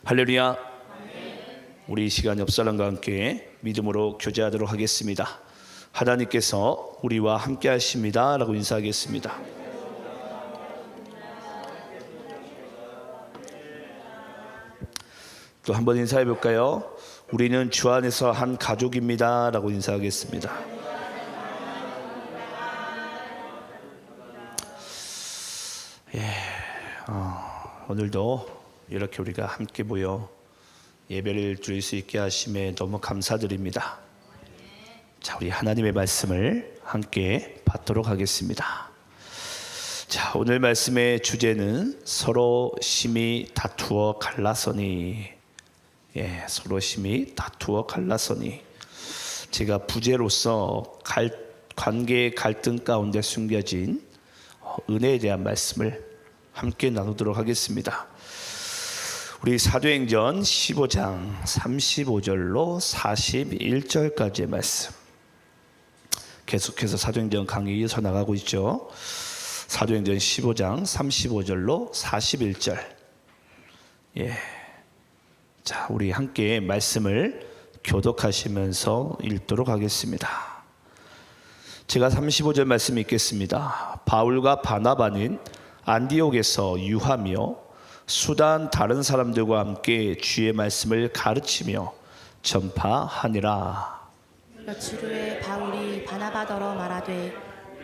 할렐루야. 우리 이 시간 옆 사람과 함께 믿음으로 교제하도록 하겠습니다. 하나님께서 우리와 함께 하십니다 라고 인사하겠습니다. 또 한번 인사해 볼까요? 우리는 주 안에서 한 가족입니다 라고 인사하겠습니다. 오늘도 이렇게 우리가 함께 모여 예배를 드릴 수 있게 하심에 너무 감사드립니다. 자, 우리 하나님의 말씀을 함께 받도록 하겠습니다. 자, 오늘 말씀의 주제는 서로 심히 다투어 갈라서니. 서로 심히 다투어 갈라서니. 제가 부제로서 관계의 갈등 가운데 숨겨진 은혜에 대한 말씀을 함께 나누도록 하겠습니다. 우리 사도행전 15장 35절로 41절까지의 말씀, 계속해서 사도행전 강의 이어서 나가고 있죠. 사도행전 15장 35절로 41절. 자, 우리 함께 말씀을 교독하시면서 읽도록 하겠습니다. 제가 35절 말씀 읽겠습니다. 바울과 바나바는 안디옥에서 유하며 수단 다른 사람들과 함께 주의 말씀을 가르치며 전파하니라. 며칠 후에 바울이 바나바더러 말하되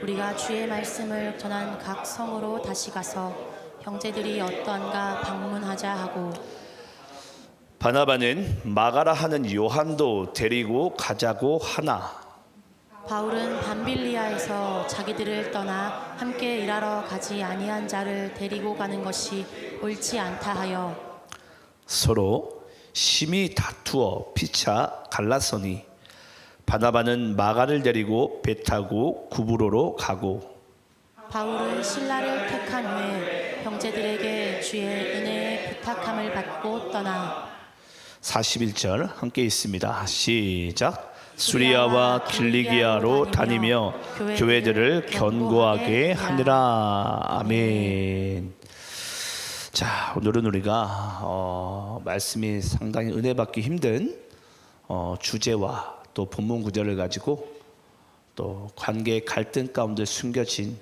우리가 주의 말씀을 전한 각 성으로 다시 가서 형제들이 어떠한가 방문하자 하고, 바나바는 마가라 하는 요한도 데리고 가자고 하나, 바울은 밤빌리아에서 자기들을 떠나 함께 일하러 가지 아니한 자를 데리고 가는 것이 옳지 않다 하여 서로 심히 다투어 피차 갈라서니, 바나바는 마가를 데리고 배 타고 구브로로 가고, 바울은 신라를 택한 후에 형제들에게 주의 은혜에 부탁함을 받고 떠나. 41절 함께 있습니다. 시작. 수리아와 길리기아로 다니며 교회들을 견고하게 하니라. 아멘. 자, 오늘은 우리가 말씀이 상당히 은혜 받기 힘든 주제와 또 본문 구절을 가지고 또 관계의 갈등 가운데 숨겨진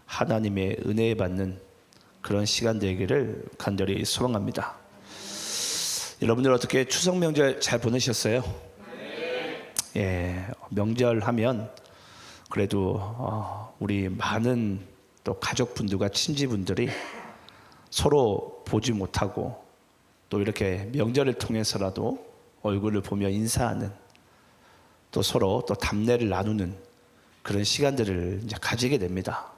하나님의 은혜 받는 그런 시간 되기를 간절히 소망합니다. 여러분들 어떻게 추석 명절 잘 보내셨어요? 명절 하면 그래도 우리 많은 또 가족분들과 친지분들이 서로 보지 못하고 또 이렇게 명절을 통해서라도 얼굴을 보며 인사하는, 또 서로 또 답례를 나누는 그런 시간들을 이제 가지게 됩니다.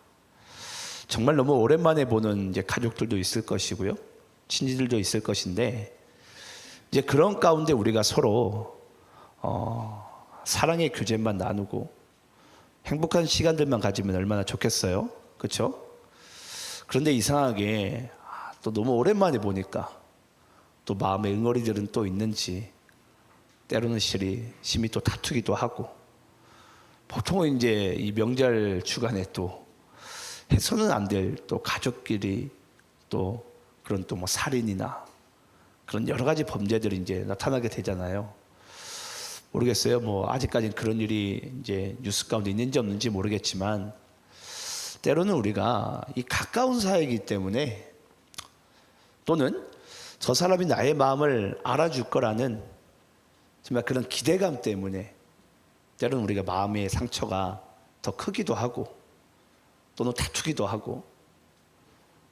정말 너무 오랜만에 보는 이제 가족들도 있을 것이고요, 친지들도 있을 것인데, 이제 그런 가운데 우리가 서로 사랑의 교제만 나누고 행복한 시간들만 가지면 얼마나 좋겠어요, 그렇죠? 그런데 이상하게 또 너무 오랜만에 보니까 또 마음의 응어리들은 또 있는지 때로는 심히 또 다투기도 하고, 보통은 이제 이 명절 주간에 또 해서는 안 될 또 가족끼리 또 그런 또 뭐 살인이나 그런 여러 가지 범죄들이 이제 나타나게 되잖아요. 모르겠어요. 뭐 아직까지는 그런 일이 이제 뉴스 가운데 있는지 없는지 모르겠지만, 때로는 우리가 이 가까운 사이이기 때문에, 또는 저 사람이 나의 마음을 알아줄 거라는 정말 그런 기대감 때문에 때로는 우리가 마음의 상처가 더 크기도 하고, 또는 다투기도 하고,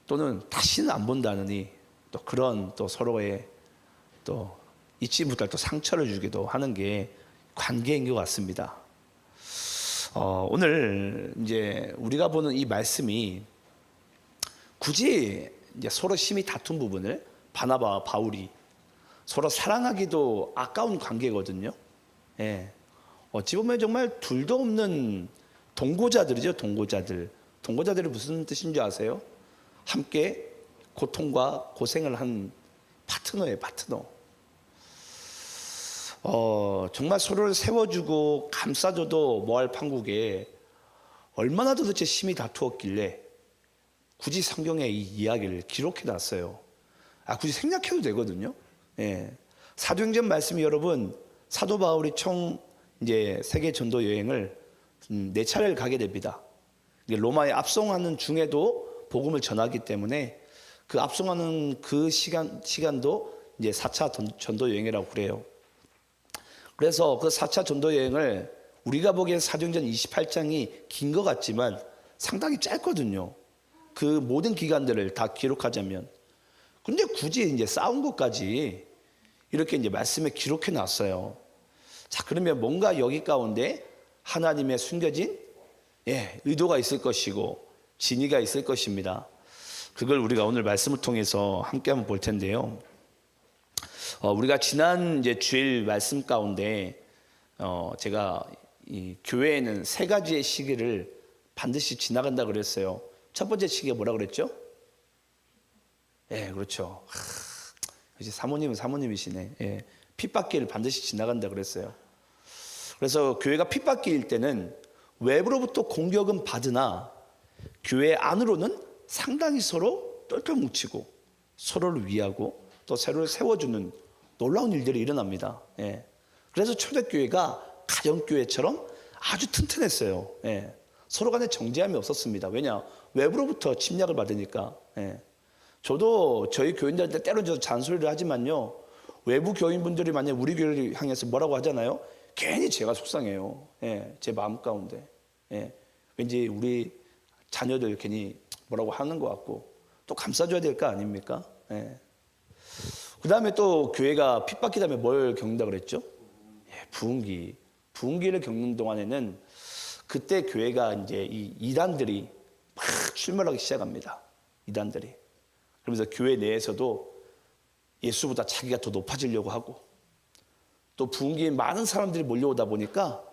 또는 다시는 안 본다느니 또 그런 또 서로의 또 잊지 못할 또 상처를 주기도 하는 게 관계인 것 같습니다. 오늘 이제 우리가 보는 이 말씀이 굳이 이제 서로 심히 다툰 부분을 바나바와 바울이 서로 사랑하기도 아까운 관계거든요. 어찌 보면 정말 둘도 없는 동고자들이죠. 동고자들이 무슨 뜻인 줄 아세요? 함께 고통과 고생을 한 파트너예요, 파트너. 정말 서로를 세워주고 감싸줘도 뭐할 판국에 얼마나 도대체 심히 다투었길래 굳이 성경에 이 이야기를 기록해 놨어요. 굳이 생략해도 되거든요. 예. 사도행전 말씀이 여러분 사도 바울이 총 이제 세계 전도 여행을 4차례를 가게 됩니다. 로마에 압송하는 중에도 복음을 전하기 때문에 그 압송하는 그 시간도 이제 4차 전도 여행이라고 그래요. 그래서 그 4차 전도 여행을 우리가 보기엔 사도행전 28장이 긴 것 같지만 상당히 짧거든요. 그 모든 기간들을 다 기록하자면. 근데 굳이 이제 싸운 것까지 이렇게 이제 말씀에 기록해 놨어요. 자, 그러면 뭔가 여기 가운데 하나님의 숨겨진 의도가 있을 것이고 진의가 있을 것입니다. 그걸 우리가 오늘 말씀을 통해서 함께 한번 볼 텐데요. 우리가 지난 이제 주일 말씀 가운데 제가 이 교회에는 3가지의 시기를 반드시 지나간다 그랬어요. 첫 번째 시기가 뭐라 그랬죠? 그렇죠. 이제 사모님은 사모님이시네. 핍박기를 반드시 지나간다 그랬어요. 그래서 교회가 핍박기일 때는 외부로부터 공격은 받으나 교회 안으로는 상당히 서로 똘똘 뭉치고 서로를 위하고 또 서로를 세워주는 놀라운 일들이 일어납니다. 그래서 초대교회가 가정교회처럼 아주 튼튼했어요. 서로 간에 정죄함이 없었습니다. 왜냐? 외부로부터 침략을 받으니까. 저도 저희 교인들한테 때로 저 잔소리를 하지만요, 외부 교인분들이 만약 우리 교회를 향해서 뭐라고 하잖아요. 괜히 제가 속상해요. 제 마음 가운데. 왠지 우리 자녀들 괜히 뭐라고 하는 것 같고 또 감싸줘야 될 거 아닙니까? 그 다음에 또 교회가 핍박기 다음에 뭘 겪는다 그랬죠? 부흥기를 겪는 동안에는 그때 교회가 이제 이 이단들이 막 출몰하기 시작합니다. 이단들이. 그러면서 교회 내에서도 예수보다 자기가 더 높아지려고 하고 또 부흥기에 많은 사람들이 몰려오다 보니까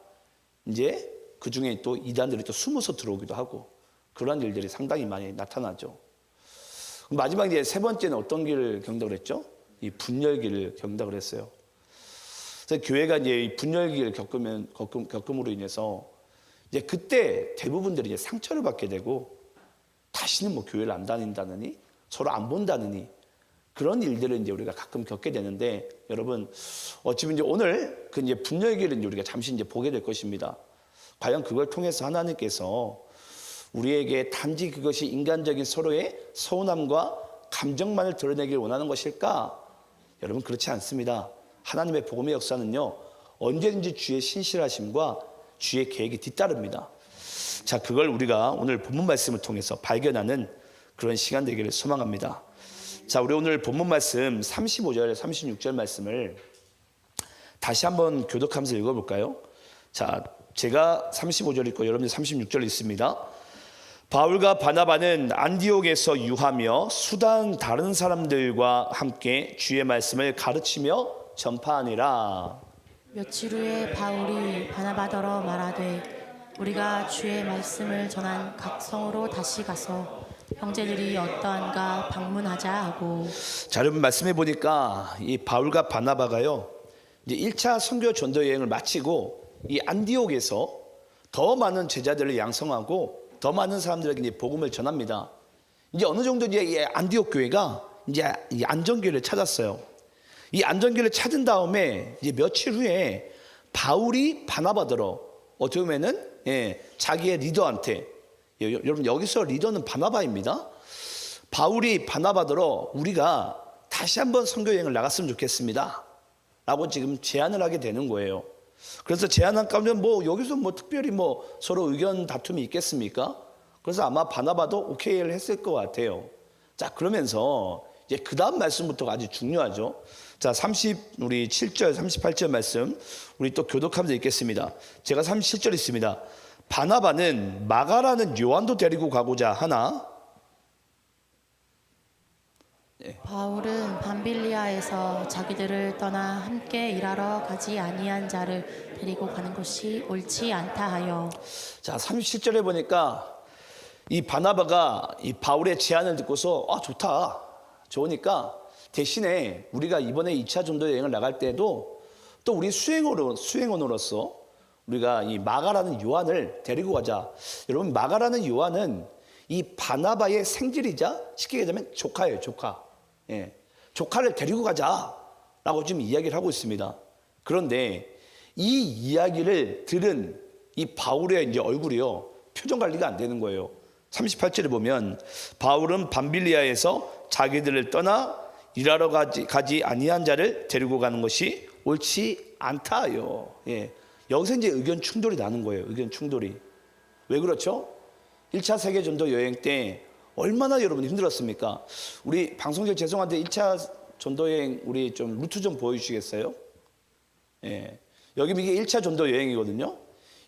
이제 그 중에 또 이단들이 또 숨어서 들어오기도 하고 그러한 일들이 상당히 많이 나타나죠. 마지막 이제 3번째는 어떤 길을 겪는다고 그랬죠? 이 분열기를 겪는다고 그랬어요. 그래서 교회가 이제 이 분열기를 겪음으로 인해서 이제 그때 대부분들이 이제 상처를 받게 되고 다시는 뭐 교회를 안 다닌다느니 서로 안 본다느니 그런 일들을 이제 우리가 가끔 겪게 되는데 여러분 지금 이제 오늘 그 이제 분열기를 이제 우리가 잠시 이제 보게 될 것입니다. 과연 그걸 통해서 하나님께서 우리에게 단지 그것이 인간적인 서로의 서운함과 감정만을 드러내길 원하는 것일까? 여러분 그렇지 않습니다. 하나님의 복음의 역사는요 언제든지 주의 신실하심과 주의 계획이 뒤따릅니다. 자, 그걸 우리가 오늘 본문 말씀을 통해서 발견하는 그런 시간 되기를 소망합니다. 자, 우리 오늘 본문 말씀 35절 36절 말씀을 다시 한번 교독하면서 읽어볼까요? 자, 제가 35절 읽고 여러분들 36절 읽습니다. 바울과 바나바는 안디옥에서 유하며 수단 다른 사람들과 함께 주의 말씀을 가르치며 전파하니라. 며칠 후에 바울이 바나바더러 말하되 우리가 주의 말씀을 전한 각 성으로 다시 가서 형제들이 어떠한가 방문하자 하고. 자, 여러분 말씀해 보니까 이 바울과 바나바가요 이제 1차 선교 전도 여행을 마치고 이 안디옥에서 더 많은 제자들을 양성하고 더 많은 사람들에게 이제 복음을 전합니다. 이제 어느 정도 이제 안디옥 교회가 이제 이 안전기를 찾았어요. 이 안전기를 찾은 다음에 이제 며칠 후에 바울이 바나바더러 어떻게 보면은 자기의 리더한테 여러분 여기서 리더는 바나바입니다. 바울이 바나바더러 우리가 다시 한번 선교 여행을 나갔으면 좋겠습니다. 라고 지금 제안을 하게 되는 거예요. 그래서 제안한 가운데 뭐 여기서 뭐 특별히 뭐 서로 의견 다툼이 있겠습니까? 그래서 아마 바나바도 오케이를 했을 것 같아요. 자, 그러면서 이제 그 다음 말씀부터가 아주 중요하죠. 자, 우리 7절 38절 말씀 우리 또 교독하면서 읽겠습니다. 제가 37절 있습니다. 바나바는 마가라는 요한도 데리고 가고자 하나. 바울은 밤빌리아에서 자기들을 떠나 함께 일하러 가지 아니한 자를 데리고 가는 것이 옳지 않다 하여. 자, 37절에 보니까 이 바나바가 이 바울의 제안을 듣고서 좋다, 좋으니까 대신에 우리가 이번에 2차 전도 여행을 나갈 때도 또 우리 수행원으로서 우리가 이 마가라는 요한을 데리고 가자. 여러분 마가라는 요한은 이 바나바의 생질이자 쉽게 얘기하자면 조카예요, 조카. 조카를 데리고 가자 라고 지금 이야기를 하고 있습니다. 그런데 이 이야기를 들은 이 바울의 이제 얼굴이요, 표정 관리가 안 되는 거예요. 38절에 보면 바울은 밤빌리아에서 자기들을 떠나 일하러 가지 아니한 자를 데리고 가는 것이 옳지 않다요. 예. 여기서 이제 의견 충돌이 나는 거예요. 의견 충돌이. 왜 그렇죠? 1차 세계 전도 여행 때 얼마나 여러분 힘들었습니까? 우리 방송국 죄송한데 1차 전도 여행 우리 좀 루트 좀 보여주시겠어요? 예. 여기 이게 1차 전도 여행이거든요.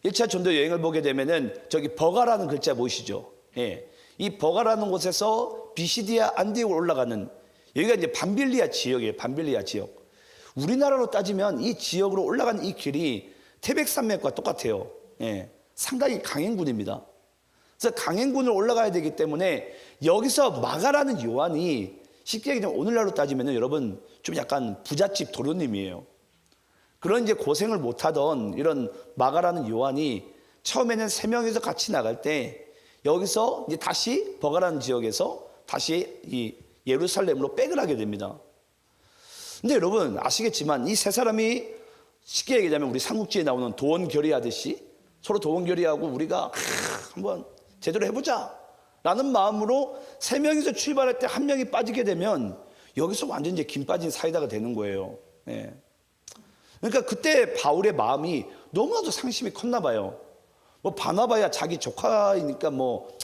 1차 전도 여행을 보게 되면은 저기 버가라는 글자 보이시죠? 예. 이 버가라는 곳에서 비시디아 안디옥으로 올라가는 여기가 이제 밤빌리아 지역이에요. 밤빌리아 지역. 우리나라로 따지면 이 지역으로 올라가는 이 길이 태백산맥과 똑같아요. 예. 상당히 강행군입니다. 그래서 강행군을 올라가야 되기 때문에 여기서 마가라는 요한이 쉽게 얘기하면 오늘날로 따지면 여러분 좀 약간 부잣집 도련님이에요. 그런 이제 고생을 못하던 이런 마가라는 요한이 처음에는 3명이서 같이 나갈 때 여기서 이제 다시 버가라는 지역에서 다시 이 예루살렘으로 백을 하게 됩니다. 근데 여러분 아시겠지만 이 세 사람이 쉽게 얘기하자면 우리 삼국지에 나오는 도원결의하듯이 서로 도원결의하고 우리가 한번 제대로 해보자 라는 마음으로 3명이서 출발할 때 1명이 빠지게 되면 여기서 완전 이제 김 빠진 사이다가 되는 거예요. 예. 그러니까 그때 바울의 마음이 너무나도 상심이 컸나 봐요. 뭐 바나바야 자기 조카이니까 뭐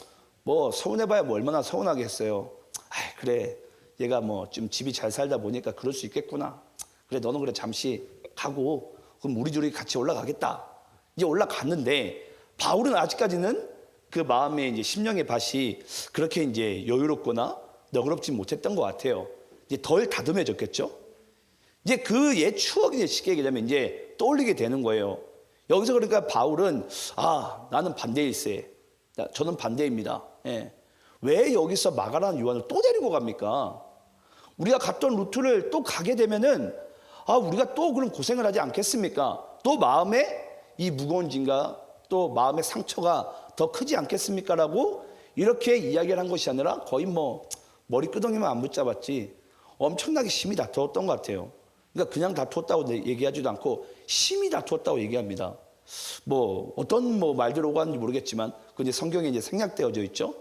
서운해봐야 뭐 얼마나 서운하게 했어요. 그래 얘가 뭐 좀 집이 잘 살다 보니까 그럴 수 있겠구나. 그래 너는 그래 잠시 가고 그럼 우리 둘이 같이 올라가겠다. 이제 올라갔는데 바울은 아직까지는 그 마음의 이제 심령의 밭이 그렇게 이제 여유롭거나 너그럽지 못했던 것 같아요. 이제 덜 다듬해졌겠죠. 이제 그 옛 추억이 이제 쉽게 얘기하면 이제 떠올리게 되는 거예요. 여기서 그러니까 바울은 나는 반대일세. 저는 반대입니다. 예. 왜 여기서 마가라는 요한을 또 데리고 갑니까? 우리가 갔던 루트를 또 가게 되면은 우리가 또 그런 고생을 하지 않겠습니까? 또 마음에 이 무거운 짐과 또 마음의 상처가 더 크지 않겠습니까? 라고 이렇게 이야기를 한 것이 아니라 거의 뭐 머리끄덩이만 안 붙잡았지 엄청나게 심히 다투었던 것 같아요. 그러니까 그냥 다투었다고 얘기하지도 않고 심히 다투었다고 얘기합니다. 뭐 어떤 말들 오고 하는지 모르겠지만 그 이제 성경에 이제 생략되어져 있죠.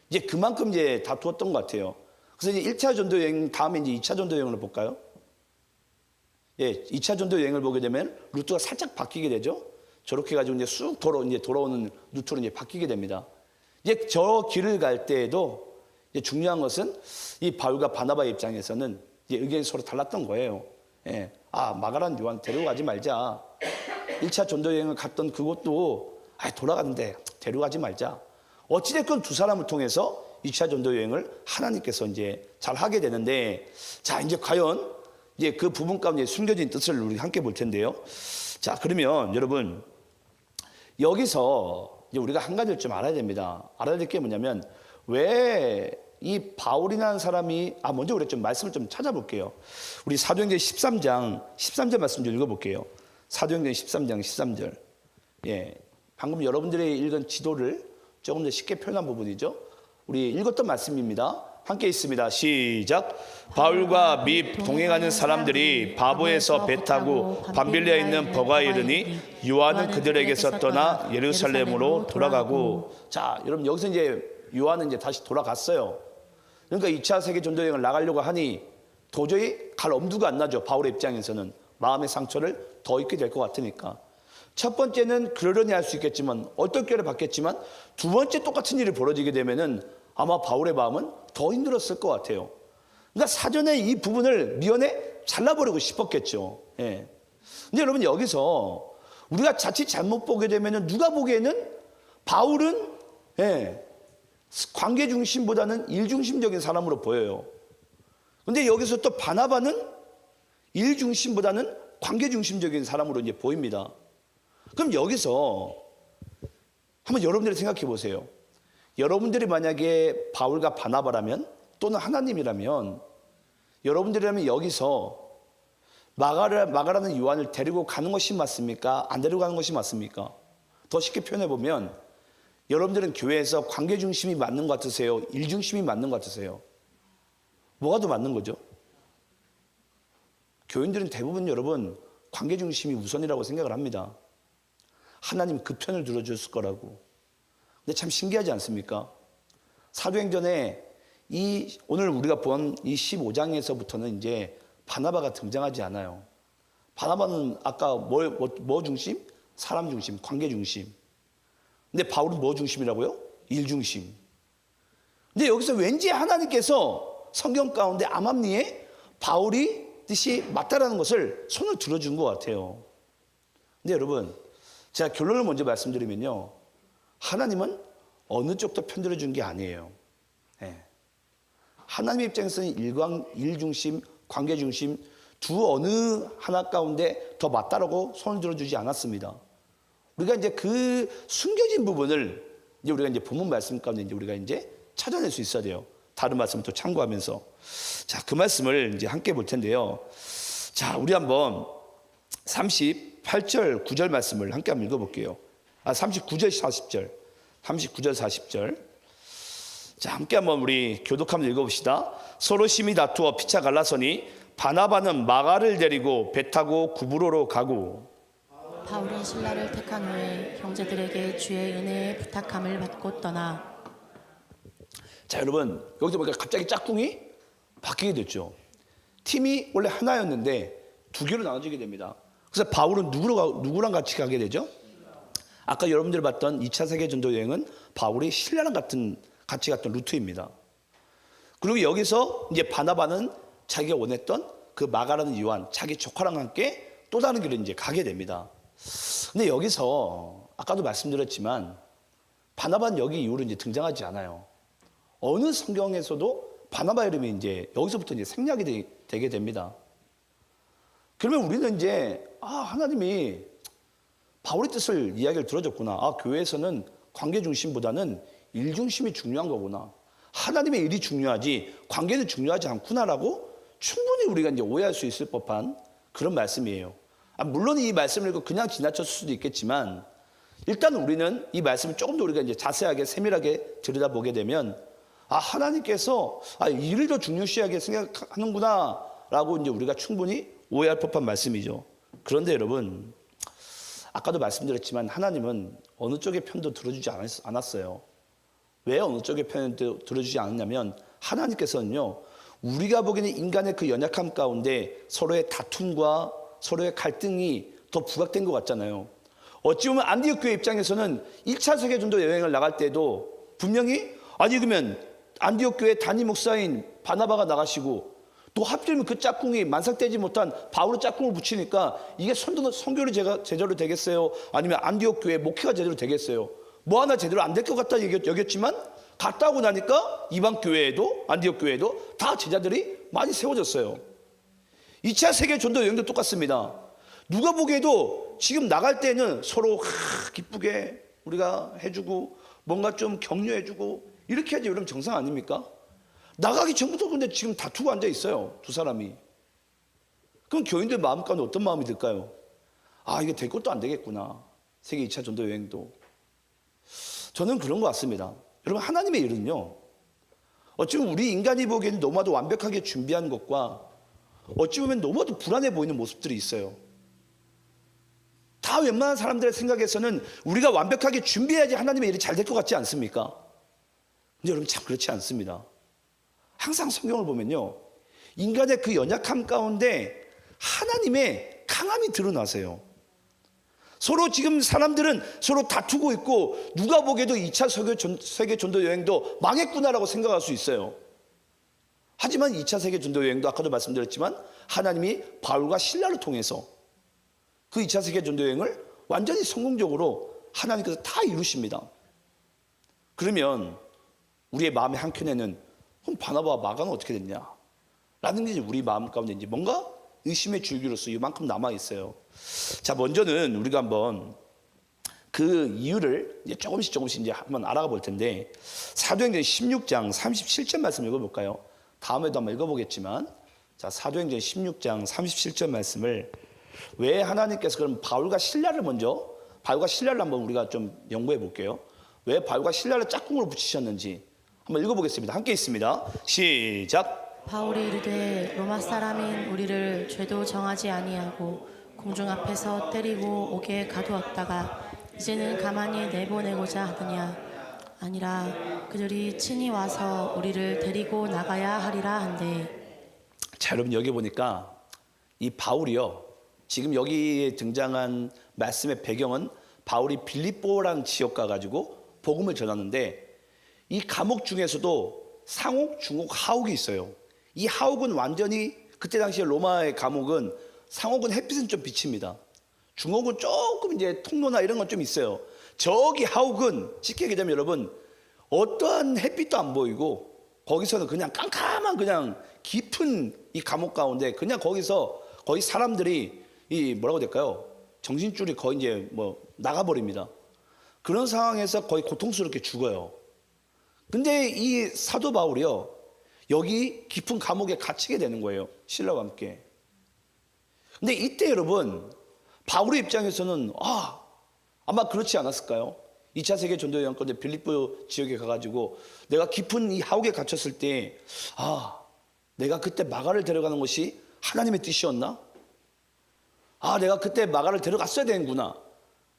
이제 그만큼 이제 다투었던 것 같아요. 그래서 이제 1차 전도 여행 다음에 이제 2차 전도 여행을 볼까요? 예, 2차 전도 여행을 보게 되면 루트가 살짝 바뀌게 되죠. 저렇게 가지고 이제 쑥 돌아오는 루트로 이제 바뀌게 됩니다. 이제 저 길을 갈 때에도 이제 중요한 것은 이 바울과 바나바의 입장에서는 이제 의견이 서로 달랐던 거예요. 예, 마가라는 요한 데려가지 말자. 1차 전도 여행을 갔던 그곳도 돌아가는데 데려가지 말자. 어찌됐건 두 사람을 통해서 2차 전도 여행을 하나님께서 이제 잘 하게 되는데, 자, 이제 과연 이제 그 부분 가운데 숨겨진 뜻을 우리 함께 볼 텐데요. 자, 그러면 여러분, 여기서 이제 우리가 한 가지를 좀 알아야 됩니다. 알아야 될 게 뭐냐면, 왜 이 바울이라는 사람이, 먼저 우리 좀 말씀을 좀 찾아볼게요. 우리 사도행전 13절 말씀 좀 읽어볼게요. 사도행전 13장 13절. 예. 방금 여러분들이 읽은 지도를 조금 더 쉽게 표현한 부분이죠. 우리 읽었던 말씀입니다. 함께 있습니다. 시작. 바울과 및 동행하는 사람들이 바보에서 배 타고 밤빌리아에 있는 버가에 이르니 요한은 그들에게서 떠나 예루살렘으로 돌아가고. 자, 여러분 여기서 이제 요한은 이제 다시 돌아갔어요. 그러니까 2차 세계 전도 여행을 나가려고 하니 도저히 갈 엄두가 안 나죠. 바울의 입장에서는 마음의 상처를 더 입게 될 것 같으니까. 첫 번째는 그러려니 할 수 있겠지만 어떤 결을 받겠지만 두 번째 똑같은 일이 벌어지게 되면은 아마 바울의 마음은 더 힘들었을 것 같아요. 그러니까 사전에 이 부분을 미연에 잘라버리고 싶었겠죠. 예. 근데 여러분 여기서 우리가 자칫 잘못 보게 되면은 누가 보기에는 바울은 관계 중심보다는 일 중심적인 사람으로 보여요. 근데 여기서 또 바나바는 일 중심보다는 관계 중심적인 사람으로 이제 보입니다. 그럼 여기서 한번 여러분들이 생각해 보세요. 여러분들이 만약에 바울과 바나바라면 또는 하나님이라면 여러분들이라면 여기서 마가라는 요한을 데리고 가는 것이 맞습니까? 안 데리고 가는 것이 맞습니까? 더 쉽게 표현해 보면 여러분들은 교회에서 관계 중심이 맞는 것 같으세요? 일 중심이 맞는 것 같으세요? 뭐가 더 맞는 거죠? 교인들은 대부분 여러분 관계 중심이 우선이라고 생각을 합니다. 하나님 그 편을 들어줬을 거라고. 근데 참 신기하지 않습니까? 사도행전에 오늘 우리가 본 이 15장에서부터는 이제 바나바가 등장하지 않아요. 바나바는 아까 뭐 중심? 사람 중심, 관계 중심. 근데 바울은 뭐 중심이라고요? 일 중심. 근데 여기서 왠지 하나님께서 성경 가운데 암암리에 바울이 뜻이 맞다라는 것을 손을 들어준 것 같아요. 근데 여러분, 제가 결론을 먼저 말씀드리면요. 하나님은 어느 쪽도 편들어준 게 아니에요. 네. 하나님의 입장에서는 일중심, 관계중심 두 어느 하나 가운데 더 맞다라고 손을 들어주지 않았습니다. 우리가 이제 그 숨겨진 부분을 이제 우리가 이제 본문 말씀 가운데 이제 우리가 이제 찾아낼 수 있어야 돼요. 다른 말씀을 또 참고하면서. 자, 그 말씀을 이제 함께 볼 텐데요. 자, 우리 한번 38절, 9절 말씀을 함께 한번 읽어볼게요. 39절, 40절. 39절, 40절. 자, 함께 한번 우리 교독하면 읽어봅시다. 서로 심히 다투어 피차 갈라서니 바나바는 마가를 데리고 배 타고 구브로로 가고 바울은 신라를 택한 후에 형제들에게 주의 은혜에 부탁함을 받고 떠나. 자, 여러분 여기서 보니까 갑자기 짝꿍이 바뀌게 됐죠. 팀이 원래 하나였는데 두 개로 나눠지게 됩니다. 그래서 바울은 누구랑 같이 가게 되죠? 아까 여러분들 봤던 2차 세계전도 여행은 바울이 신라랑 같이 갔던 루트입니다. 그리고 여기서 이제 바나바는 자기가 원했던 그 마가라는 요한, 자기 조카랑 함께 또 다른 길을 이제 가게 됩니다. 근데 여기서 아까도 말씀드렸지만 바나바는 여기 이후로 이제 등장하지 않아요. 어느 성경에서도 바나바 이름이 이제 여기서부터 이제 생략이 되게 됩니다. 그러면 우리는 이제 하나님이 바울의 뜻을 이야기를 들어줬구나. 교회에서는 관계 중심보다는 일 중심이 중요한 거구나. 하나님의 일이 중요하지 관계는 중요하지 않구나라고 충분히 우리가 이제 오해할 수 있을 법한 그런 말씀이에요. 물론 이 말씀을 읽고 그냥 지나쳤을 수도 있겠지만 일단 우리는 이 말씀을 조금 더 우리가 이제 자세하게 세밀하게 들여다보게 되면 하나님께서 일을 더 중요시하게 생각하는구나라고 이제 우리가 충분히 오해할 법한 말씀이죠. 그런데 여러분, 아까도 말씀드렸지만 하나님은 어느 쪽의 편도 들어주지 않았어요. 왜 어느 쪽의 편도 들어주지 않았냐면 하나님께서는요, 우리가 보기에는 인간의 그 연약함 가운데 서로의 다툼과 서로의 갈등이 더 부각된 것 같잖아요. 어찌 보면 안디옥 교회 입장에서는 1차 세계전도 여행을 나갈 때도 분명히 그러면 안디옥 교회 담임 목사인 바나바가 나가시고 또 하필이면 그 짝꿍이 만삭되지 못한 바울의 짝꿍을 붙이니까 이게 선교를 제대로 되겠어요? 아니면 안디옥 교회 목회가 제대로 되겠어요? 뭐 하나 제대로 안 될 것 같다 여겼지만 갔다 오고 나니까 이방 교회에도 안디옥 교회에도 다 제자들이 많이 세워졌어요. 2차 세계 전도 여행도 똑같습니다. 누가 보기에도 지금 나갈 때는 서로 기쁘게 우리가 해주고 뭔가 좀 격려해주고 이렇게 해야지 여러분 정상 아닙니까? 나가기 전부터 근데 지금 다투고 앉아 있어요. 두 사람이. 그럼 교인들 마음 가운데 어떤 마음이 들까요? 이게 될 것도 안 되겠구나. 세계 2차 전도 여행도. 저는 그런 것 같습니다. 여러분, 하나님의 일은요, 어찌 보면 우리 인간이 보기에는 너무나도 완벽하게 준비한 것과 어찌 보면 너무나도 불안해 보이는 모습들이 있어요. 다 웬만한 사람들의 생각에서는 우리가 완벽하게 준비해야지 하나님의 일이 잘 될 것 같지 않습니까? 근데 여러분, 참 그렇지 않습니다. 항상 성경을 보면요, 인간의 그 연약함 가운데 하나님의 강함이 드러나세요. 서로 지금 사람들은 서로 다투고 있고 누가 보기에도 2차 세계 전도 여행도 망했구나라고 생각할 수 있어요. 하지만 2차 세계 전도 여행도 아까도 말씀드렸지만 하나님이 바울과 신라를 통해서 그 2차 세계 전도 여행을 완전히 성공적으로 하나님께서 다 이루십니다. 그러면 우리의 마음의 한켠에는 그럼 바나바와 마가는 어떻게 됐냐? 라는 게 우리 마음 가운데 이제 뭔가 의심의 줄기로서 이만큼 남아 있어요. 자, 먼저는 우리가 한번 그 이유를 이제 조금씩 이제 한번 알아가 볼 텐데, 사도행전 16장 37절 말씀 읽어볼까요? 다음에도 한번 읽어보겠지만, 자, 사도행전 16장 37절 말씀을 왜 하나님께서 그럼 바울과 신라를 한번 우리가 좀 연구해 볼게요. 왜 바울과 신라를 짝꿍으로 붙이셨는지 한번 읽어보겠습니다. 함께 있습니다. 시작. 바울이 이르되 로마 사람인 우리를 죄도 정하지 아니하고 공중 앞에서 때리고 옥에 가두었다가 이제는 가만히 내보내고자 하느냐 아니라 그들이 친히 와서 우리를 데리고 나가야 하리라 한대. 자, 여러분 여기 보니까 이 바울이요, 지금 여기에 등장한 말씀의 배경은 바울이 빌립보라는 지역 가가지고 복음을 전하는데, 이 감옥 중에서도 상옥, 중옥, 하옥이 있어요. 이 하옥은 완전히 그때 당시에 로마의 감옥은, 상옥은 햇빛은 좀 비칩니다. 중옥은 조금 이제 통로나 이런 건 좀 있어요. 저기 하옥은 쉽게 얘기하면 여러분, 어떠한 햇빛도 안 보이고 거기서는 그냥 깜깜한 그냥 깊은 이 감옥 가운데 그냥 거기서 거의 사람들이 이 뭐라고 해야 될까요? 정신줄이 거의 이제 뭐 나가버립니다. 그런 상황에서 거의 고통스럽게 죽어요. 근데 이 사도 바울이요, 여기 깊은 감옥에 갇히게 되는 거예요. 신라와 함께. 근데 이때 여러분, 바울의 입장에서는 아마 그렇지 않았을까요? 2차 세계 전도 여행 때 빌립보 지역에 가가지고 내가 깊은 이 하옥에 갇혔을 때 내가 그때 마가를 데려가는 것이 하나님의 뜻이었나? 내가 그때 마가를 데려갔어야 되는구나.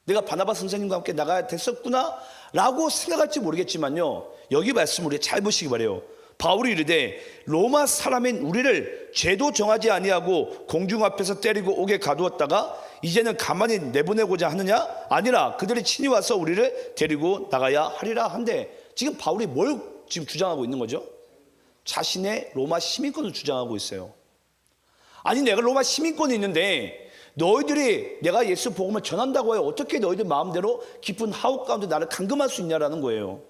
내가 바나바 선생님과 함께 나가야 됐었구나 라고 생각할지 모르겠지만요, 여기 말씀 우리 잘 보시기 바래요. 바울이 이르되 로마 사람인 우리를 죄도 정하지 아니하고 공중 앞에서 때리고 옥에 가두었다가 이제는 가만히 내보내고자 하느냐? 아니라 그들이 친히 와서 우리를 데리고 나가야 하리라 한데, 지금 바울이 뭘 지금 주장하고 있는 거죠? 자신의 로마 시민권을 주장하고 있어요. 아니, 내가 로마 시민권이 있는데 너희들이 내가 예수 복음을 전한다고 해요. 어떻게 너희들 마음대로 깊은 하옥 가운데 나를 감금할 수 있냐라는 거예요.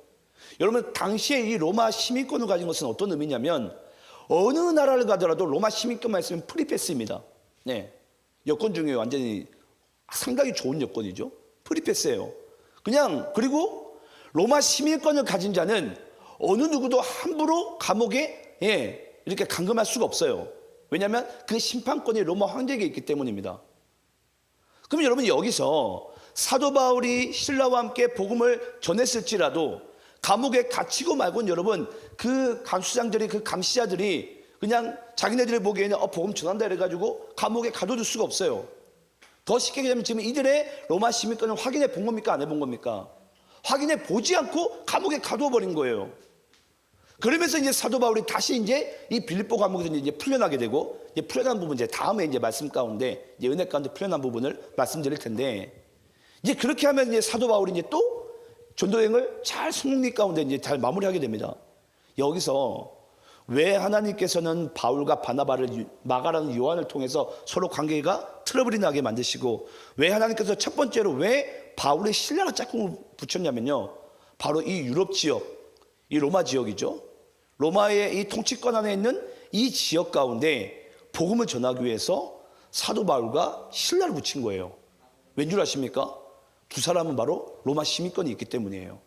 여러분, 당시에 이 로마 시민권을 가진 것은 어떤 의미냐면, 어느 나라를 가더라도 로마 시민권만 있으면 프리패스입니다. 네, 여권 중에 완전히 상당히 좋은 여권이죠. 프리패스예요. 그냥, 그리고 로마 시민권을 가진 자는 어느 누구도 함부로 감옥에 이렇게 감금할 수가 없어요. 왜냐하면 그 심판권이 로마 황제에게 있기 때문입니다. 그럼 여러분, 여기서 사도 바울이 신라와 함께 복음을 전했을지라도 감옥에 갇히고 말고는 여러분, 그 감수장들이, 그 감시자들이 그냥 자기네들이 보기에는 복음 전한다 이래가지고 감옥에 가둬둘 수가 없어요. 더 쉽게 얘기하면 지금 이들의 로마 시민권을 확인해 본 겁니까? 안 해본 겁니까? 확인해 보지 않고 감옥에 가둬버린 거예요. 그러면서 이제 사도 바울이 다시 이제 이 빌립보 감옥에서 이제 풀려나게 되고, 이제 풀려난 부분 이제 다음에 이제 말씀 가운데 이제 은혜 가운데 풀려난 부분을 말씀드릴 텐데, 이제 그렇게 하면 이제 사도 바울이 이제 또 전도여행을 잘 성공리 가운데 이제 잘 마무리하게 됩니다. 여기서 왜 하나님께서는 바울과 바나바를, 마가라는 요한을 통해서 서로 관계가 트러블이 나게 만드시고, 왜 하나님께서 첫 번째로 왜 바울의 신라라 짝꿍을 붙였냐면요, 바로 이 유럽 지역, 이 로마 지역이죠. 로마의 이 통치권 안에 있는 이 지역 가운데 복음을 전하기 위해서 사도 바울과 신라를 붙인 거예요. 왠 줄 아십니까? 두 사람은 바로 로마 시민권이 있기 때문이에요.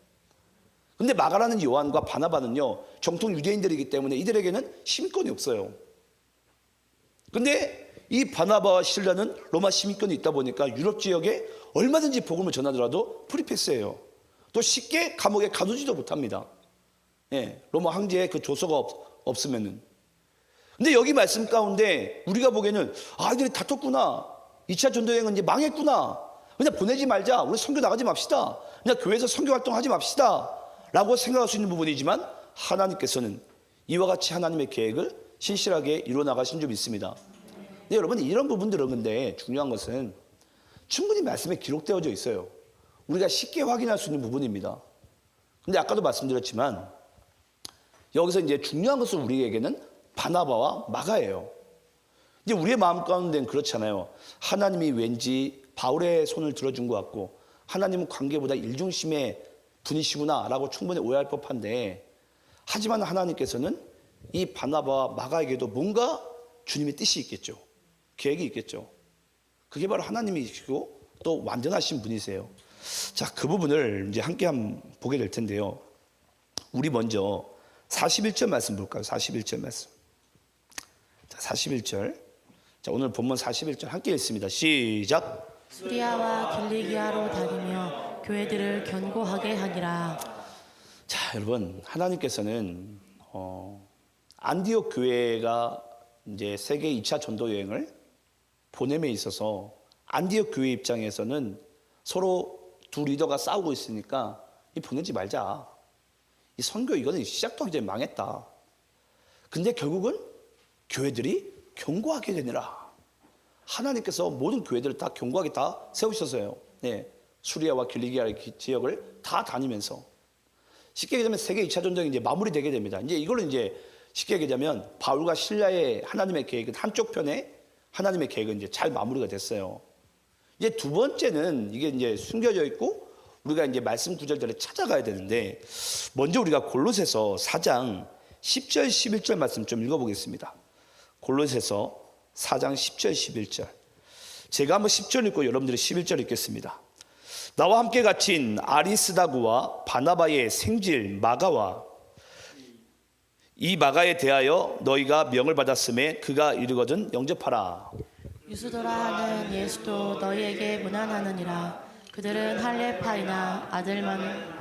근데 마가라는 요한과 바나바는요, 정통 유대인들이기 때문에 이들에게는 시민권이 없어요. 근데 이 바나바와 신라는 로마 시민권이 있다 보니까 유럽 지역에 얼마든지 복음을 전하더라도 프리패스예요. 또 쉽게 감옥에 가두지도 못합니다. 로마 황제의 그 조서가 없으면은. 근데 여기 말씀 가운데 우리가 보기에는 이들이 다퉜구나, 2차 전도여행은 이제 망했구나, 그냥 보내지 말자, 우리 선교 나가지 맙시다, 그냥 교회에서 선교 활동하지 맙시다 라고 생각할 수 있는 부분이지만, 하나님께서는 이와 같이 하나님의 계획을 신실하게 이루어 나가신 줄 믿습니다. 근데 여러분, 이런 부분들은 근데 중요한 것은 충분히 말씀에 기록되어져 있어요. 우리가 쉽게 확인할 수 있는 부분입니다. 근데 아까도 말씀드렸지만 여기서 이제 중요한 것은 우리에게는 바나바와 마가예요. 이제 우리의 마음 가운데는 그렇잖아요. 하나님이 왠지 바울의 손을 들어준 것 같고, 하나님은 관계보다 일중심의 분이시구나 라고 충분히 오해할 법한데, 하지만 하나님께서는 이 바나바와 마가에게도 뭔가 주님의 뜻이 있겠죠. 계획이 있겠죠. 그게 바로 하나님이시고 또 완전하신 분이세요. 자, 그 부분을 이제 함께 한번 보게 될 텐데요. 우리 먼저 41절 말씀 볼까요? 41절 말씀. 자, 41절. 자, 오늘 본문 41절 함께 읽습니다. 시작. 수리아와 길리기아로 다니며 교회들을 견고하게 하니라. 자, 여러분, 하나님께서는 안디옥 교회가 이제 세계 2차 전도 여행을 보냄에 있어서 안디옥 교회 입장에서는 서로 두 리더가 싸우고 있으니까 이 보내지 말자. 이 선교 이거는 시작도 하기 전에 망했다. 근데 결국은 교회들이 견고하게 되느라 하나님께서 모든 교회들을 다 견고하게 다 세우셨어요. 네, 수리아와 길리기아 지역을 다 다니면서 쉽게 얘기하면 세계 2차 전쟁이 이제 마무리되게 됩니다. 이제 이걸로 이제 쉽게 얘기하자면 바울과 실라의 하나님의 계획은 한쪽 편에 하나님의 계획은 이제 잘 마무리가 됐어요. 이제 두 번째는 이게 이제 숨겨져 있고 우리가 이제 말씀 구절들을 찾아가야 되는데 먼저 우리가 골로새서 4장 10절 11절 말씀 좀 읽어보겠습니다. 골로새서 4장 10절 11절. 제가 한번 10절 읽고 여러분들이 11절 읽겠습니다. 나와 함께 갇힌 아리스다고와 바나바의 생질 마가와 이 마가에 대하여 너희가 명을 받았음에 그가 이르거든 영접하라. 유수도라 하는 예수도 너희에게 문안하느니라. 그들은 할례파이나 아들 많은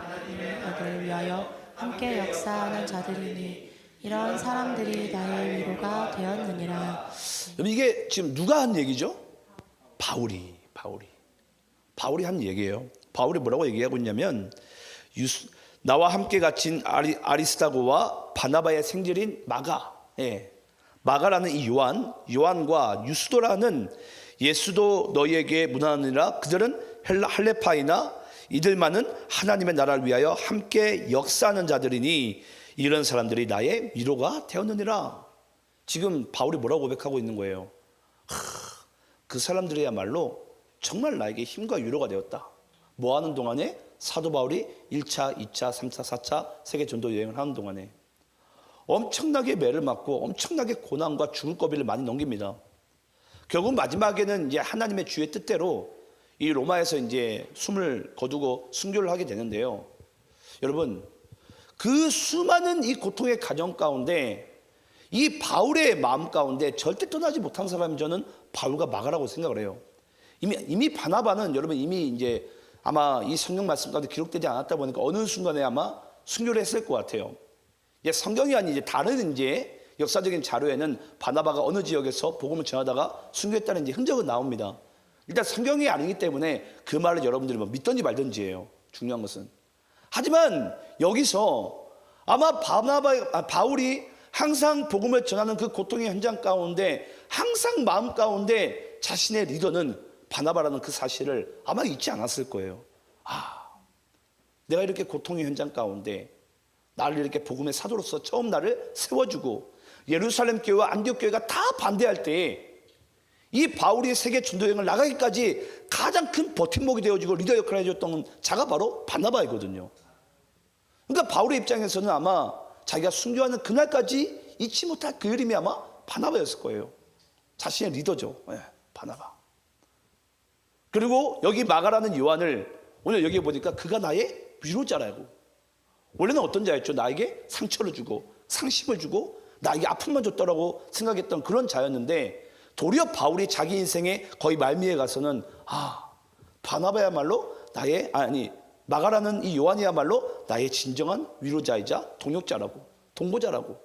아들을 위하여 함께 역사하는 자들이니 이런 사람들이 나의 위로가 되었느니라. 이게 지금 누가 한 얘기죠? 바울이 한 얘기예요. 바울이 뭐라고 얘기하고 있냐면 나와 함께 갇힌 아리스다고와 바나바의 생질인 마가, 마가라는 이 요한과 유스도라는 예수도 너희에게 문안하느니라. 그들은 할례파이나 이들만은 하나님의 나라를 위하여 함께 역사하는 자들이니 이런 사람들이 나의 위로가 되었느니라. 지금 바울이 뭐라고 고백하고 있는 거예요? 그 사람들이야말로 정말 나에게 힘과 위로가 되었다. 뭐 하는 동안에? 사도 바울이 1차, 2차, 3차, 4차 세계 전도 여행을 하는 동안에 엄청나게 매를 맞고 엄청나게 고난과 죽을 고비를 많이 넘깁니다. 결국 마지막에는 이제 하나님의 주의 뜻대로 이 로마에서 이제 숨을 거두고 순교를 하게 되는데요. 여러분, 그 수많은 이 고통의 가정 가운데 이 바울의 마음 가운데 절대 떠나지 못한 사람이 저는 바울과 마가라고 생각을 해요. 이미 바나바는 여러분 이미 이제 아마 이 성경 말씀 가운데 기록되지 않았다 보니까 어느 순간에 아마 순교를 했을 것 같아요. 이제 성경이 아닌 이제 다른 이제 역사적인 자료에는 바나바가 어느 지역에서 복음을 전하다가 순교했다는 이제 흔적은 나옵니다. 일단 성경이 아니기 때문에 그 말을 여러분들이 뭐 믿든지 말든지예요. 중요한 것은. 하지만 여기서 아마 바울이 항상 복음을 전하는 그 고통의 현장 가운데 항상 마음 가운데 자신의 리더는 바나바라는 그 사실을 아마 잊지 않았을 거예요. 내가 이렇게 고통의 현장 가운데 나를 이렇게 복음의 사도로서 처음 나를 세워주고 예루살렘 교회와 안디옥 교회가 다 반대할 때 이 바울이 세계 전도 여행을 나가기까지 가장 큰 버팀목이 되어주고 리더 역할을 해줬던 자가 바로 바나바이거든요. 그러니까 바울의 입장에서는 아마 자기가 순교하는 그날까지 잊지 못할 그 이름이 아마 바나바였을 거예요. 자신의 리더죠. 바나바. 그리고 여기 마가라는 요한을 오늘 여기 보니까 그가 나의 위로자라고. 원래는 어떤 자였죠? 나에게 상처를 주고 상심을 주고 나에게 아픔만 줬더라고 생각했던 그런 자였는데 도리어 바울이 자기 인생의 거의 말미에 가서는 바나바야말로 마가라는 이 요한이야말로 나의 진정한 위로자이자 동역자라고 동고자라고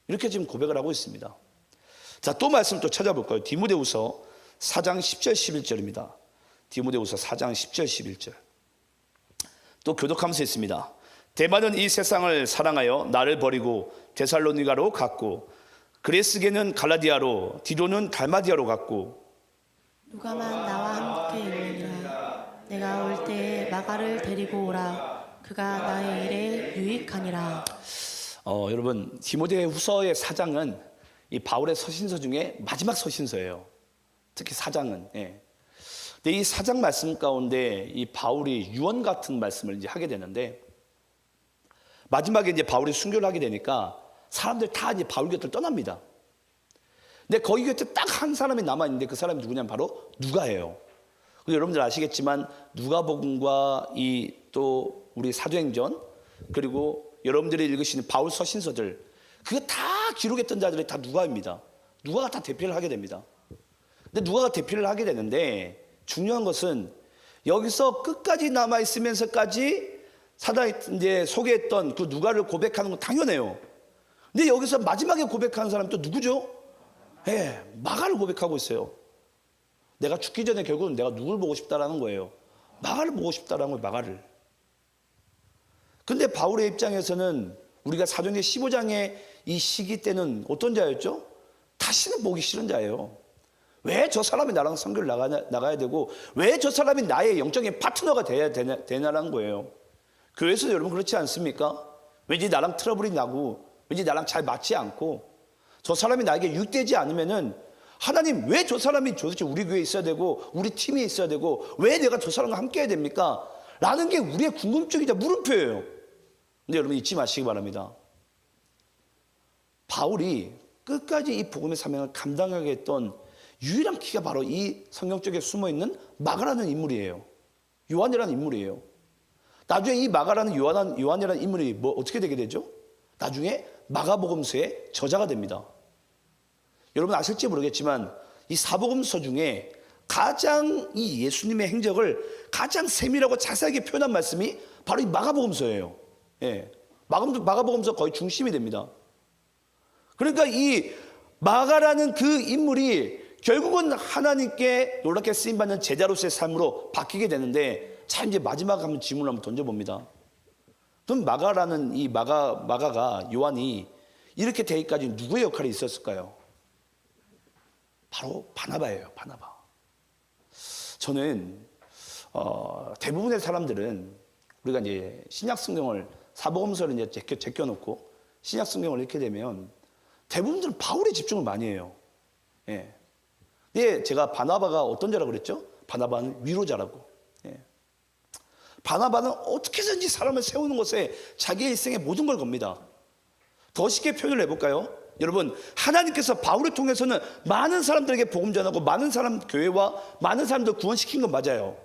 이렇게 지금 고백을 하고 있습니다. 자, 또 말씀 또 찾아볼까요? 디모데후서 4장 10절 11절입니다. 디모데후서 4장 10절 11절. 또 교독하면서 있습니다. 데마는 이 세상을 사랑하여 나를 버리고 데살로니가로 갔고 그레스게는 갈라디아로 디도는 달마디아로 갔고 누가만 나와 함께 있느니라. 내가 올 때에 마가를 데리고 오라. 그가 나의 일에 유익하니라. 여러분 디모데후서의 4장은 이 바울의 서신서 중에 마지막 서신서예요. 특히 4장은. 근데 이 4장 말씀 가운데 이 바울이 유언 같은 말씀을 이제 하게 되는데 마지막에 이제 바울이 순교를 하게 되니까 사람들 다 이제 바울 곁을 떠납니다. 근데 거기 곁에 딱 한 사람이 남아 있는데 그 사람이 누구냐면 바로 누가예요. 여러분들 아시겠지만 누가복음과 이 또 우리 사도행전 그리고 여러분들이 읽으시는 바울 서신서들 그거 다 기록했던 자들이 다 누가입니다. 누가가 다 대필을 하게 됩니다. 근데 누가가 대필을 하게 되는데 중요한 것은 여기서 끝까지 남아 있으면서까지 사단이 이제 소개했던 그 누가를 고백하는 건 당연해요. 근데 여기서 마지막에 고백하는 사람이 또 누구죠? 예, 마가를 고백하고 있어요. 내가 죽기 전에 결국은 내가 누굴 보고 싶다라는 거예요. 마가를 보고 싶다라는 거예요, 마가를. 근데 바울의 입장에서는 우리가 사도행전 15장의 이 시기 때는 어떤 자였죠? 다시는 보기 싫은 자예요. 왜 저 사람이 나랑 선교를 나가야 되고 왜 저 사람이 나의 영적인 파트너가 돼야 되냐라는 거예요. 교회에서 여러분 그렇지 않습니까? 왠지 나랑 트러블이 나고 왠지 나랑 잘 맞지 않고 저 사람이 나에게 유익되지 않으면은 하나님 왜 저 사람이 도대체 우리 교회에 있어야 되고 우리 팀에 있어야 되고 왜 내가 저 사람과 함께 해야 됩니까? 라는 게 우리의 궁금증이자 물음표예요. 근데 여러분 잊지 마시기 바랍니다. 바울이 끝까지 이 복음의 사명을 감당하게 했던 유일한 키가 바로 이 성경 쪽에 숨어있는 마가라는 인물이에요. 요한이라는 인물이에요. 나중에 이 마가라는 요한이라는 인물이 뭐 어떻게 되게 되죠? 나중에 마가복음서의 저자가 됩니다. 여러분 아실지 모르겠지만 이 사복음서 중에 가장 이 예수님의 행적을 가장 세밀하고 자세하게 표현한 말씀이 바로 이 마가복음서예요. 예. 마가복음서 거의 중심이 됩니다. 그러니까 이 마가라는 그 인물이 결국은 하나님께 놀랍게 쓰임받는 제자로서의 삶으로 바뀌게 되는데 자 이제 마지막 한번 질문을 한번 던져봅니다. 그럼 마가라는 이 마가가 요한이 이렇게 되기까지 누구의 역할이 있었을까요? 바로 바나바예요. 바나바. 저는 대부분의 사람들은 우리가 이제 신약 성경을 사복음서를 이제 제껴놓고 신약 성경을 읽게 되면 대부분들은 바울에 집중을 많이 해요. 예. 근데 제가 바나바가 어떤 자라고 그랬죠? 바나바는 위로자라고. 예. 바나바는 어떻게 해서든지 사람을 세우는 것에 자기의 일생의 모든 걸 겁니다. 더 쉽게 표현을 해볼까요? 여러분 하나님께서 바울을 통해서는 많은 사람들에게 복음 전하고 많은 사람 교회와 많은 사람들 구원시킨 건 맞아요.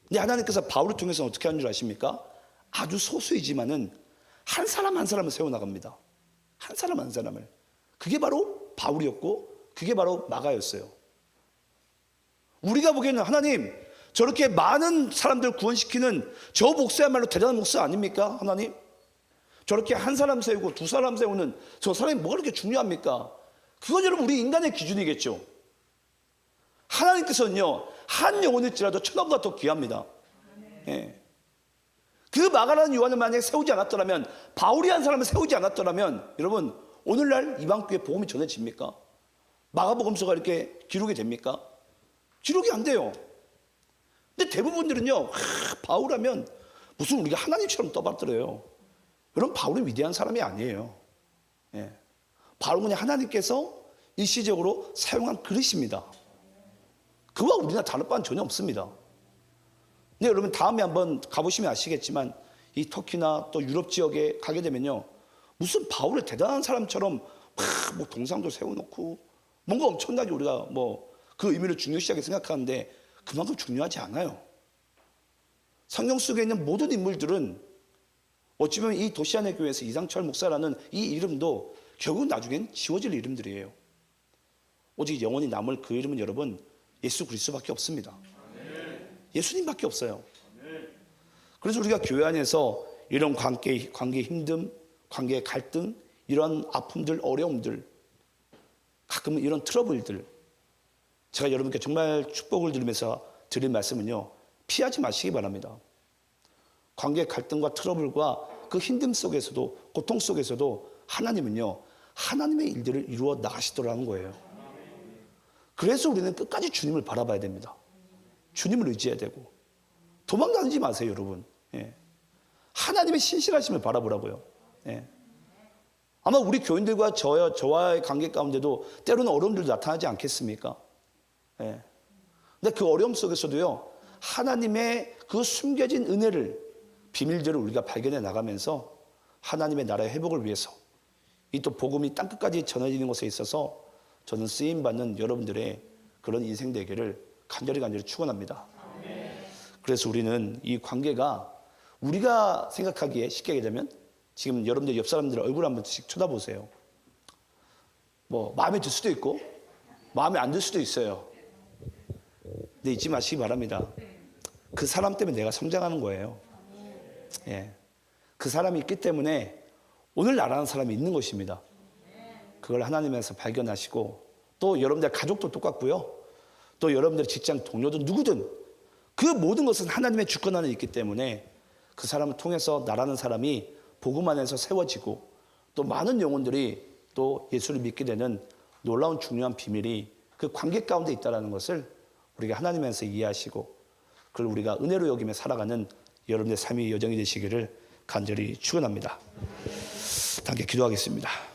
근데 하나님께서 바울을 통해서는 어떻게 하는 줄 아십니까? 아주 소수이지만은 한 사람 한 사람을 세워나갑니다. 한 사람 한 사람을. 그게 바로 바울이었고 그게 바로 마가였어요. 우리가 보기에는 하나님 저렇게 많은 사람들 구원시키는 저 목사야말로 대단한 목사 아닙니까? 하나님 저렇게 한 사람 세우고 두 사람 세우는 저 사람이 뭐가 그렇게 중요합니까? 그건 여러분 우리 인간의 기준이겠죠. 하나님께서는요 한 영혼일지라도 천원보다 더 귀합니다. 예. 그 마가라는 요한을 만약에 세우지 않았더라면 바울이 한 사람을 세우지 않았더라면 여러분 오늘날 이방교회 복음이 전해집니까? 마가복음서가 이렇게 기록이 됩니까? 기록이 안 돼요. 근데 대부분들은요 바울하면 무슨 우리가 하나님처럼 떠받들어요. 여러분 바울은 위대한 사람이 아니에요. 예. 바울은 그냥 하나님께서 일시적으로 사용한 그릇입니다. 그와 우리나 다를 바는 전혀 없습니다. 근데 여러분 다음에 한번 가보시면 아시겠지만 이 터키나 또 유럽 지역에 가게 되면요 무슨 바울을 대단한 사람처럼 막 뭐 동상도 세워놓고 뭔가 엄청나게 우리가 뭐 그 의미를 중요시하게 생각하는데 그만큼 중요하지 않아요. 성경 속에 있는 모든 인물들은 어찌 보면 이 도시안의 교회에서 이상철 목사라는 이 이름도 결국 나중엔 지워질 이름들이에요. 오직 영원히 남을 그 이름은 여러분 예수 그리스도밖에 없습니다. 예수님밖에 없어요. 그래서 우리가 교회 안에서 이런 관계 힘듦, 관계 갈등, 이런 아픔들, 어려움들, 가끔은 이런 트러블들, 제가 여러분께 정말 축복을 드리면서 드릴 말씀은요, 피하지 마시기 바랍니다. 관계 갈등과 트러블과 그 힘듦 속에서도, 고통 속에서도 하나님은요, 하나님의 일들을 이루어 나가시더라는 거예요. 그래서 우리는 끝까지 주님을 바라봐야 됩니다. 주님을 의지해야 되고 도망다니지 마세요, 여러분. 예. 하나님의 신실하심을 바라보라고요. 예. 아마 우리 교인들과 저와의 관계 가운데도 때로는 어려움들도 나타나지 않겠습니까? 예. 근데 그 어려움 속에서도요, 하나님의 그 숨겨진 은혜를, 비밀들을 우리가 발견해 나가면서 하나님의 나라의 회복을 위해서 이 또 복음이 땅끝까지 전해지는 것에 있어서 저는 쓰임받는 여러분들의 그런 인생 되기를 간절히 축원합니다. 그래서 우리는 이 관계가 우리가 생각하기에 쉽게 얘기하자면 지금 여러분들 옆 사람들 얼굴 한 번씩 쳐다보세요. 뭐 마음에 들 수도 있고 마음에 안 들 수도 있어요. 근데 잊지 마시기 바랍니다. 그 사람 때문에 내가 성장하는 거예요. 예. 그 사람이 있기 때문에 오늘 나라는 사람이 있는 것입니다. 그걸 하나님에서 발견하시고 또 여러분들 가족도 똑같고요. 또 여러분들 직장 동료든 누구든 그 모든 것은 하나님의 주권 안에 있기 때문에 그 사람을 통해서 나라는 사람이 복음 안에서 세워지고 또 많은 영혼들이 또 예수를 믿게 되는 놀라운 중요한 비밀이 그 관계 가운데 있다는 것을 우리가 하나님에서 이해하시고 그걸 우리가 은혜로 여기며 살아가는 여러분의 삶의 여정이 되시기를 간절히 축원합니다. 함께 기도하겠습니다.